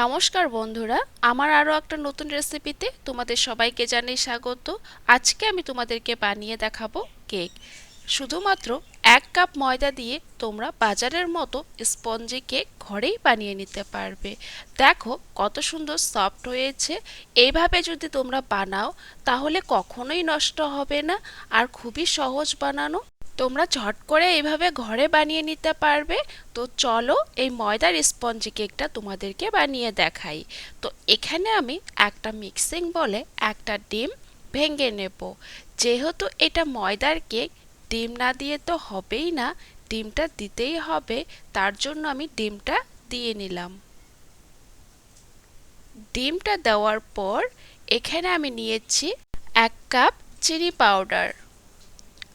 নমস্কার বন্ধুরা, আমার আরও একটা নতুন রেসিপিতে তোমাদের সবাইকে জানাই স্বাগত। আজকে আমি তোমাদেরকে বানিয়ে দেখাবো কেক। শুধুমাত্র 1 কাপ ময়দা দিয়ে তোমরা বাজারের মতো স্পঞ্জি কেক ঘরেই বানিয়ে নিতে পারবে। দেখো কত সুন্দর সফট হয়েছে। এইভাবে যদি তোমরা বানাও তাহলে কখনোই নষ্ট হবে না, আর খুবই সহজ বানানো। তোমরা ঝট করে এইভাবে ঘরে বানিয়ে নিতে পারবে। তো চলো এই ময়দার স্পঞ্জি কেকটা তোমাদেরকে বানিয়ে দেখাই। তো এখানে আমি একটা মিক্সিং বলে একটা ডিম ভেঙে নেব। যেহেতু এটা ময়দার কেক, ডিম না দিয়ে তো হবেই না, ডিমটা দিতেই হবে। তার জন্য আমি ডিমটা দিয়ে নিলাম। ডিমটা দেওয়ার পর এখানে আমি নিয়েছি 1 কাপ চিনি পাউডার।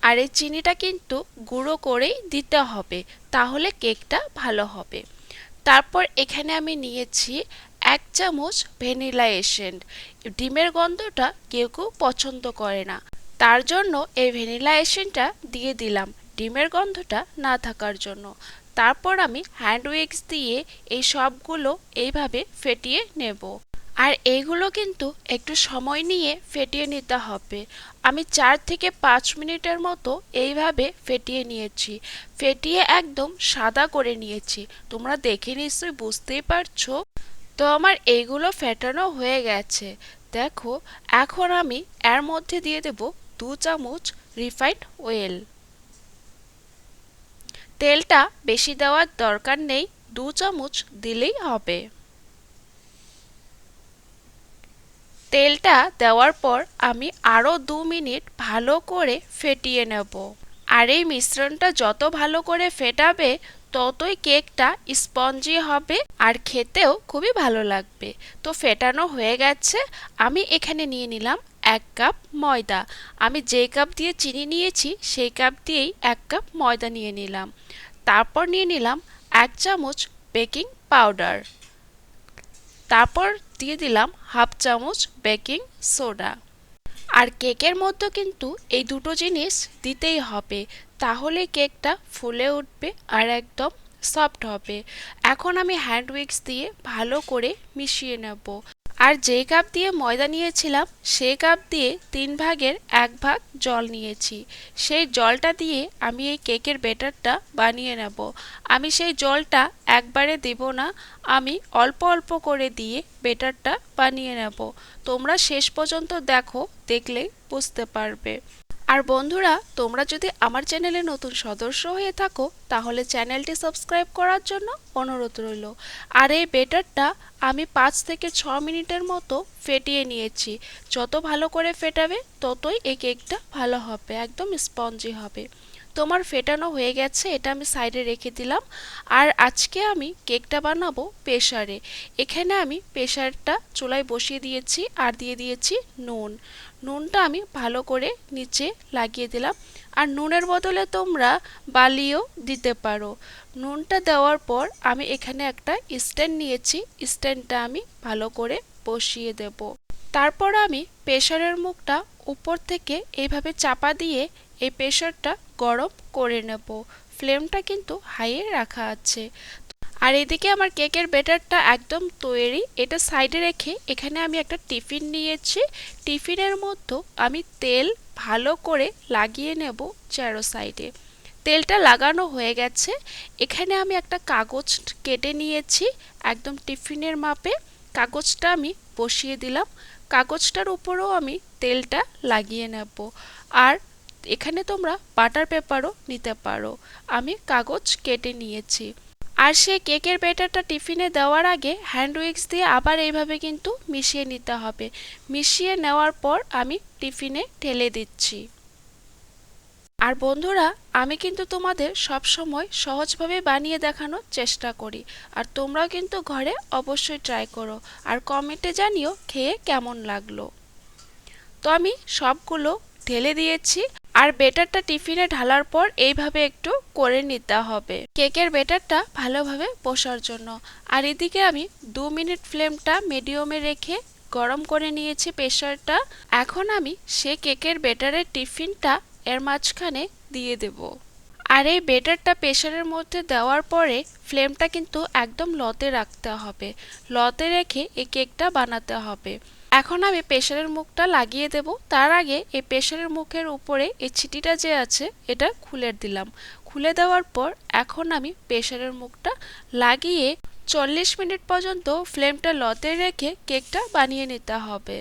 আর এই চিনিটা কিন্তু গুঁড়ো করেই দিতে হবে, তাহলে কেকটা ভালো হবে। তারপর এখানে আমি নিয়েছি 1 চামচ ভ্যানিলা এসেন্স। ডিমের গন্ধটা কেউ কেউ পছন্দ করে না, তার জন্য এই ভ্যানিলা এসেন্সটা দিয়ে দিলাম ডিমের গন্ধটা না থাকার জন্য। তারপর আমি হ্যান্ড উইক্স দিয়ে এই সবগুলো এইভাবে ফেটিয়ে নেব। আর এইগুলো কিন্তু একটু সময় নিয়ে ফেটিয়ে নিতে হবে। আমি 4 থেকে 5 মিনিটের মতো এইভাবে ফেটিয়ে নিয়েছি। ফেটিয়ে একদম সাদা করে নিয়েছি। তোমরা দেখে নিশ্চয়ই বুঝতেই পারছো। তো আমার এইগুলো ফেটানো হয়ে গেছে। দেখো, এখন আমি এর মধ্যে দিয়ে দেব 2 চামচ রিফাইন্ড অয়েল। তেলটা বেশি দেওয়ার দরকার নেই, 2 চামচ দিলেই হবে। তেলটা দেওয়ার পর আমি আরও 2 মিনিট ভালো করে ফেটিয়ে নেব। আর এই মিশ্রণটা যত ভালো করে ফেটাবে ততই কেকটা স্পঞ্জি হবে আর খেতেও খুবই ভালো লাগবে। তো ফেটানো হয়ে গেছে। আমি এখানে নিয়ে নিলাম 1 কাপ ময়দা। আমি যেই কাপ দিয়ে চিনি নিয়েছি সেই কাপ দিয়েই 1 কাপ ময়দা নিয়ে নিলাম। তারপর নিয়ে নিলাম 1 চামচ বেকিং পাউডার। তারপর দিয়ে দিলাম 1/2 চামচ বেকিং সোডা। আর কেকের মধ্যে কিন্তু এই দুটো জিনিস দিতেই হবে, তাহলে কেকটা ফুলে উঠবে আর একদম সফট হবে। এখন আমি হ্যান্ড উইক্স দিয়ে ভালো করে মিশিয়ে নেব। আর যেই কাপ দিয়ে ময়দা নিয়েছিলাম সেই কাপ দিয়ে 3/1 ভাগ জল নিয়েছি। সেই জলটা দিয়ে আমি এই কেকের ব্যাটারটা বানিয়ে নেব। আমি সেই জলটা একবারে দেব না, আমি অল্প অল্প করে দিয়ে ব্যাটারটা বানিয়ে নেব। তোমরা শেষ পর্যন্ত দেখো, দেখলেই বুঝতে পারবে। আর বন্ধুরা, তোমরা যদি আমার চ্যানেলে নতুন সদস্য হয়ে থাকো তাহলে চ্যানেলটি সাবস্ক্রাইব করার জন্য অনুরোধ রইল। আর এই ব্যাটারটা আমি 5 থেকে 6 মিনিটের মতো ফেটিয়ে নিয়েছি। যত ভালো করে ফেটাবে ততই এই কেকটা ভালো হবে, একদম স্পঞ্জি হবে। তোমার ফেটানো হয়ে গেছে, এটা আমি সাইডে রেখে দিলাম। আর আজকে আমি কেকটা বানাবো প্রেসারে। এখানে আমি প্রেসারটা চুলায় বসিয়ে দিয়েছি আর দিয়ে দিয়েছি নুন। নুনটা আমি ভালো করে নিচে লাগিয়ে দিলাম। আর নুনের বদলে তোমরা বালিও দিতে পারো। নুনটা দেওয়ার পর আমি এখানে একটা স্ট্যান্ড নিয়েছি, স্ট্যান্ডটা আমি ভালো করে বসিয়ে দেব। তারপর আমি প্রেসারের মুখটা উপর থেকে এইভাবে চাপা দিয়ে এই প্রেসারটা গরম করে নেব। ফ্লেমটা কিন্তু হাইয়ে রাখা আছে। আর এদিকে আমার কেকের ব্যাটারটা একদম তৈরি। এটা সাইডে রেখে এখানে আমি একটা টিফিন নিয়েছি। টিফিনের মধ্যে আমি তেল ভালো করে লাগিয়ে নেব চারো সাইডে। তেলটা লাগানো হয়ে গেছে। এখানে আমি একটা কাগজ কেটে নিয়েছি একদম টিফিনের মাপে। কাগজটা আমি বসিয়ে দিলাম। কাগজটার উপরেও আমি তেলটা লাগিয়ে নেব। আর এখানে তোমরা বাটার পেপারও নিতে পারো। আমি কাগজ কেটে নিয়েছি। আর সেই কেকের ব্যাটারটা টিফিনে দেওয়ার আগে হ্যান্ড উইক্স দিয়ে আবার এইভাবে কিন্তু মিশিয়ে নিতে হবে। মিশিয়ে নেওয়ার পর আমি টিফিনে ঢেলে দিচ্ছি। আর বন্ধুরা, আমি কিন্তু তোমাদের সব সময় সহজভাবে বানিয়ে দেখানোর চেষ্টা করি। আর তোমরাও কিন্তু ঘরে অবশ্যই ট্রাই করো আর কমেন্টে জানিও খেয়ে কেমন লাগলো। তো আমি সবগুলো ঢেলে দিয়েছি। আর ব্যাটারটা টিফিনে ঢালার পর এইভাবে একটু করে নিতে হবে কেকের ব্যাটারটা ভালোভাবে বসার জন্য। আর এদিকে আমি 2 মিনিট ফ্লেমটা মিডিয়ামে রেখে গরম করে নিয়েছি প্রেসারটা। এখন আমি সে কেকের ব্যাটারের টিফিনটা এর মাঝখানে দিয়ে দেব। আর এই বেটারটা প্রেসারের মধ্যে দেওয়ার পরে ফ্লেমটা কিন্তু একদম লতে রাখতে হবে। লতে রেখে এই কেকটা বানাতে হবে। এখন আমি প্রেসারের মুখটা লাগিয়ে দেব। তার আগে এই প্রেসারের মুখের উপরে এই ছিটিটা যে আছে এটা খুলে দিলাম। খুলে দেওয়ার পর এখন আমি প্রেসারের মুখটা লাগিয়ে 40 মিনিট পর্যন্ত ফ্লেমটা লতে রেখে কেকটা বানিয়ে নিতে হবে।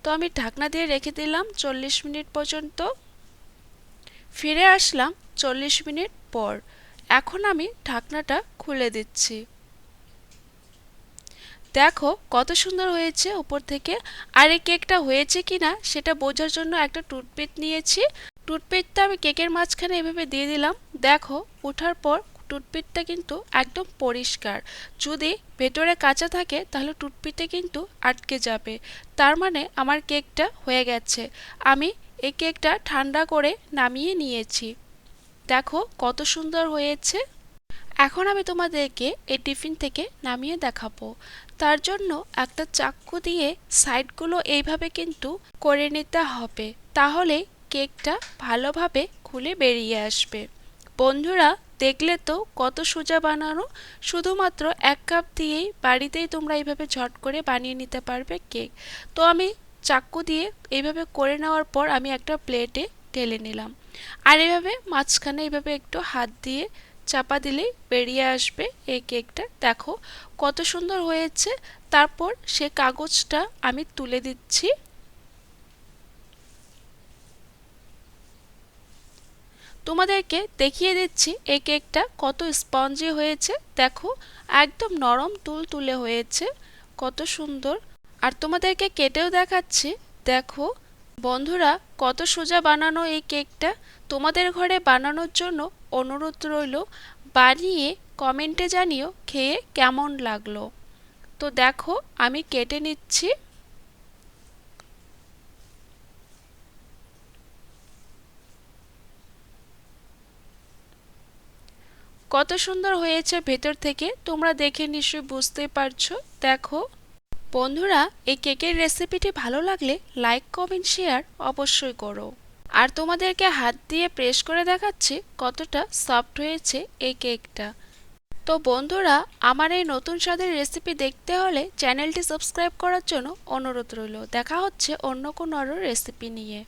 তো আমি ঢাকনা দিয়ে রেখে দিলাম 40 মিনিট পর্যন্ত। ফিরে আসলাম 40 মিনিট পর। এখন আমি ঢাকনাটা খুলে দিচ্ছি। দেখো কত সুন্দর হয়েছে উপর থেকে। আর এই কেকটা হয়েছে কিনা সেটা বোঝার জন্য একটা টুথপিক নিয়েছি। টুথপিকটা আমি কেকের মাঝখানে এভাবে দিয়ে দিলাম। দেখো ওঠার পর টুথপিকটা কিন্তু একদম পরিষ্কার। যদি ভেতরে কাঁচা থাকে তাহলে টুথপিকটা কিন্তু আটকে যাবে। তার মানে আমার কেকটা হয়ে গেছে। আমি এই কেকটা ঠান্ডা করে নামিয়ে নিয়েছি। দেখো কত সুন্দর হয়েছে। এখন আমি তোমাদেরকে এই টিফিন থেকে নামিয়ে দেখাবো। তার জন্য একটা চাকু দিয়ে সাইডগুলো এইভাবে কিন্তু করে নিতে হবে, তাহলে কেকটা ভালোভাবে খুলে বেরিয়ে আসবে। বন্ধুরা দেখলে তো কত সোজা বানানো। শুধুমাত্র 1 কাপ দিয়েই বাড়িতেই তোমরা এইভাবে ঝট করে বানিয়ে নিতে পারবে কেক। তো আমি চাকু দিয়ে এইভাবে করে নেওয়ার পর আমি একটা প্লেটে ঢেলে নিলাম। আর এভাবে মাঝখানে এইভাবে একটু হাত দিয়ে চাপা দিলেই বেরিয়ে আসবে এই কেকটা। দেখো কত সুন্দর হয়েছে। তারপর সে কাগজটা আমি তুলে দিচ্ছি। তোমাদেরকে দেখিয়ে দিচ্ছি এই কেকটা কত স্পঞ্জি হয়েছে। দেখো একদম নরম তুলতুলে হয়েছে, কত সুন্দর। আর তোমাদেরকে কেটেও দেখাচ্ছি। দেখো বন্ধুরা কত সোজা বানানো এই কেকটা। তোমাদের ঘরে বানানোর জন্য অনুরোধ রইল, বানিয়ে কমেন্টে জানিও খেয়ে কেমন লাগলো। তো দেখো আমি কেটে নিচ্ছি। কত সুন্দর হয়েছে ভেতর থেকে, তোমরা দেখে নিশ্চয়ই বুঝতেই পারছো। দেখো বন্ধুরা এই কেকের রেসিপিটি ভালো লাগলে লাইক কমেন্ট শেয়ার অবশ্যই করো। আর তোমাদেরকে হাত দিয়ে প্রেস করে দেখাচ্ছি কতটা সফট হয়েছে এই কেকটা। তো বন্ধুরা আমার এই নতুন স্বাদের রেসিপি দেখতে হলে চ্যানেলটি সাবস্ক্রাইব করার জন্য অনুরোধ রইল। দেখা হচ্ছে অন্য কোনো আরও রেসিপি নিয়ে।